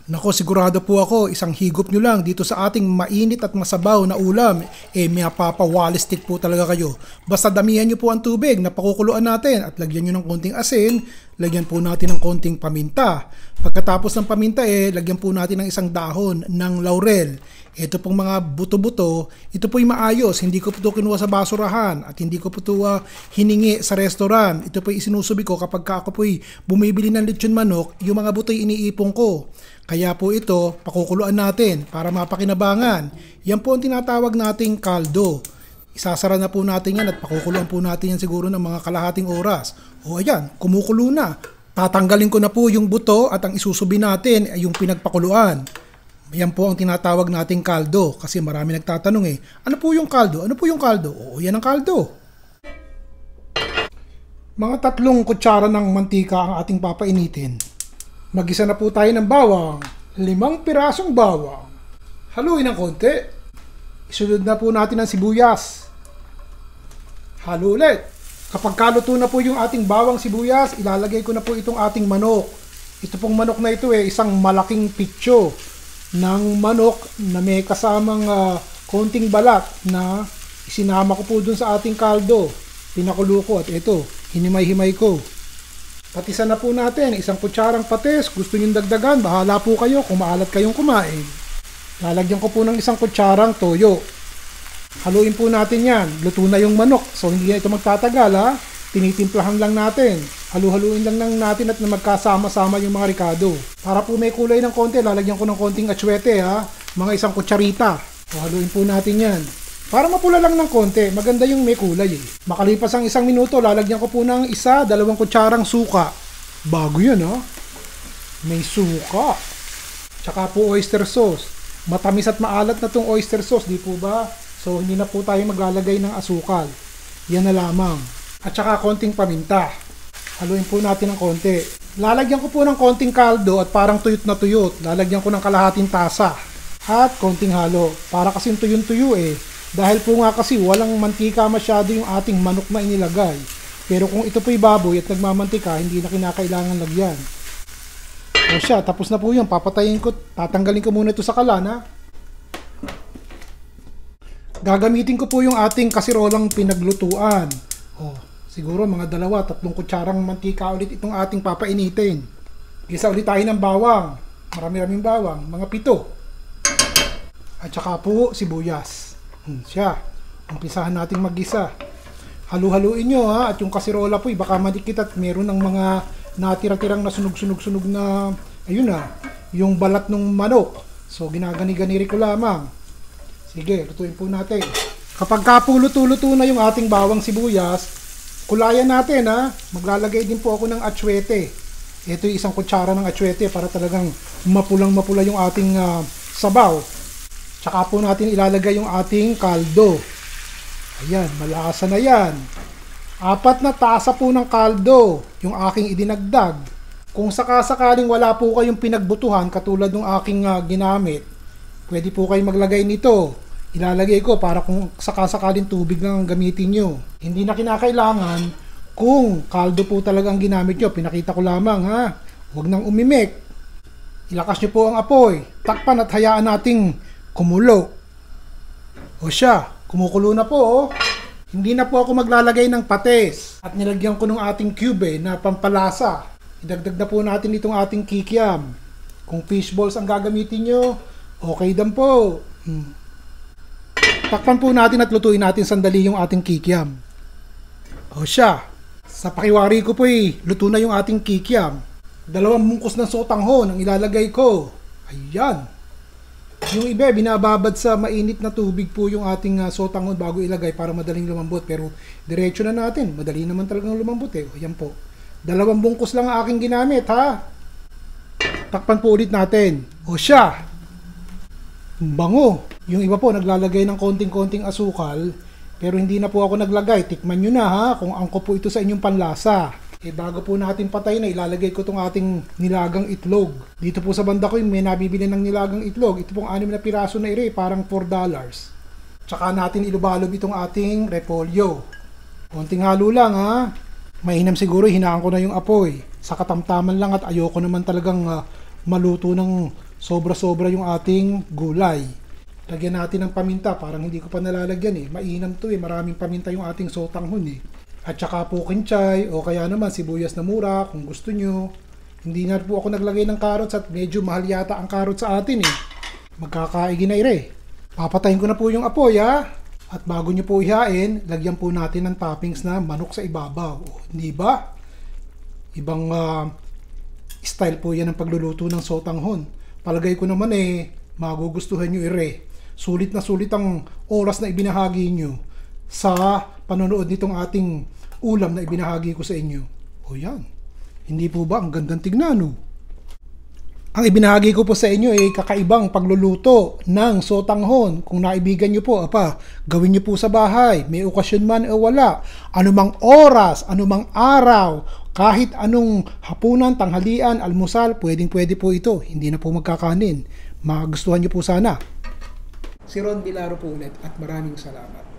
Nako, sigurado po ako, isang higop nyo lang dito sa ating mainit at masabaw na ulam, may papawalistik po talaga kayo. Basta damihan nyo po ang tubig na pakukuluan natin at lagyan nyo ng konting asin, lagyan po natin ng konting paminta. Pagkatapos ng paminta, lagyan po natin ng isang dahon ng laurel. Ito pong mga buto-buto, ito po'y maayos, hindi ko po ito kinuha sa basurahan at hindi ko po ito hiningi sa restaurant. Ito po'y isinusubi ko kapag ako po'y bumibili ng lechon manok, yung mga buto'y iniipon ko. Kaya po ito, pakukuluan natin para mapakinabangan. Yan po ang tinatawag nating kaldo. Isasara na po natin yan at pakukuluan po natin yan siguro ng mga kalahating oras. O ayan, kumukulo na. Tatanggalin ko na po yung buto at ang isusubi natin ay yung pinagpakuluan. Yan po ang tinatawag nating kaldo kasi marami nagtatanong ano po yung kaldo? Ano po yung kaldo? Oo, yan ang kaldo. Mga 3 kutsara ng mantika ang ating papainitin. Magisa na po tayo ng bawang, 5 pirasong bawang. Haluin ng konti. Isunod na po natin ang sibuyas. Halo ulit. Kapag kaluto na po yung ating bawang sibuyas, ilalagay ko na po itong ating manok. Ito pong manok na ito isang malaking pitso ng manok na may kasamang konting balat na isinama ko po dun sa ating kaldo. Pinakulo ko at ito, hinimay-himay ko. Patisan na po natin, 1 kutsarang patis. Gusto nyo dagdagan, bahala po kayo kung maalat kayong kumain. Lalagyan ko po ng 1 kutsarang toyo. Haluin po natin yan. Luto na yung manok, so hindi na ito magtatagal ha. Tinitimplahan lang natin. Halu-haluin lang natin at na magkasama-sama yung mga ricado. Para po may kulay ng konti, lalagyan ko ng konting atsuete ha. Mga 1 kutsarita. So, haluin po natin yan. Para mapula lang ng konti, maganda yung may kulay Makalipas ang 1 minuto, lalagyan ko po ng 1-2 kutsarang suka. Bago yun ha. May suka. Tsaka po oyster sauce. Matamis at maalat na tong oyster sauce, di po ba? So hindi na po tayo maglalagay ng asukal. Yan na lamang. At saka konting paminta. Haluin po natin ng konti. Lalagyan ko po ng konting kaldo at parang tuyot na tuyot. Lalagyan ko ng kalahating tasa. At konting halo. Para kasing tuyon-tuyo Dahil po nga kasi walang mantika masyado yung ating manok na inilagay. Pero kung ito po'y baboy at nagmamantika, hindi na kinakailangan lagyan. O siya, tapos na po yun. Papatayin ko. Tatanggalin ko muna ito sa kalan ha. Gagamitin ko po yung ating kasirolang pinaglutuan. Siguro mga 2-3 kutsarang mantika ulit itong ating papainitin. Gisa ulit tayo ng bawang. Marami-raming bawang. Mga 7. At saka po sibuyas. Siya. Umpisahan natin maggisa. Halu-haluin nyo ha. At yung kasirola po baka madikit at meron ng mga natira-tirang na sunog-sunog-sunog na ayun na. Yung balat ng manok. So ginagani-ganiri ko lamang. Sige, lutuin po natin. Kapag kapuluto-luto na yung ating bawang sibuyas, kulayan natin ha. Maglalagay din po ako ng atsuete. Ito yung 1 kutsara ng atsuete para talagang mapulang-mapula yung ating sabaw. Tsaka po natin ilalagay yung ating kaldo. Ayan, malasa na yan. 4 na tasa po ng kaldo yung aking idinagdag. Kung sakasakaling wala po kayong pinagbutuhan katulad ng aking ginamit, pwede po kayong maglagay nito. Ilalagay ko para kung sakasakaling tubig lang ang gamitin nyo. Hindi na kinakailangan kung kaldo po talaga ang ginamit nyo. Pinakita ko lamang ha. Huwag nang umimik. Ilakas nyo po ang apoy. Takpan at hayaan nating kumulo. O siya, kumukulo na po Hindi na po ako maglalagay ng patis. At nilagyan ko ng ating cube na pampalasa. Idagdag na po natin itong ating kikiam. Kung fish balls ang gagamitin nyo, okay dan po. Takpan po natin at lutuin natin sandali yung ating kikiam. O siya, sa pakiwari ko po luto na yung ating kikiam. 2 bungkus ng sotanghon ang ilalagay ko. Ayan. Yung iba, binababad sa mainit na tubig po yung ating sotanghon bago ilagay para madaling lumambot. Pero diretso na natin, madali naman talagang lumambot Ayan po. 2 bungkus lang ang aking ginamit ha. Takpan po ulit natin. O siya, bango. Yung iba po naglalagay ng konting-konting asukal, pero hindi na po ako naglagay. Tikman nyo na ha kung angko po ito sa inyong panlasa. Bago po natin patay na, ilalagay ko itong ating nilagang itlog. Dito po sa banda ko may nabibili ng nilagang itlog. Ito pong 6 na piraso na parang $4. Tsaka natin ilubalob itong ating repolyo. Konting halo lang ha. Mainam siguro, hinaan ko na yung apoy. Sa katamtaman lang at ayoko naman talagang maluto ng Sobra-sobra yung ating gulay. Lagyan natin ng paminta, parang hindi ko pa nalalagyan eh. Mainam to eh, maraming paminta yung ating sotanghon eh. At saka po kinchay o kaya naman sibuyas na mura kung gusto nyo. Hindi na po ako naglagay ng carrots at medyo mahal yata ang carrots sa atin eh. Magkakaigi na ire. Papatayin ko na po yung apoy ha. At bago nyo po ihain, lagyan po natin ng toppings na manok sa ibabaw. O, hindi ba? Ibang style po yan ng pagluluto ng sotanghon. Palagay ko naman eh, magugustuhan nyo ire. Sulit na sulit ang oras na ibinahagi nyo sa panonood nitong ating ulam na ibinahagi ko sa inyo. O yan, hindi po ba ang gandang tignan no? Ang ibinahagi ko po sa inyo ay kakaibang pagluluto ng sotanghon. Kung naibigan nyo po, gawin nyo po sa bahay. May okasyon man o wala. Anumang oras, anumang araw, kahit anong hapunan, tanghalian, almusal, pwedeng-pwede po ito. Hindi na po magkakanin. Magustuhan nyo po sana. Si Ron Bilaro po ulit at maraming salamat.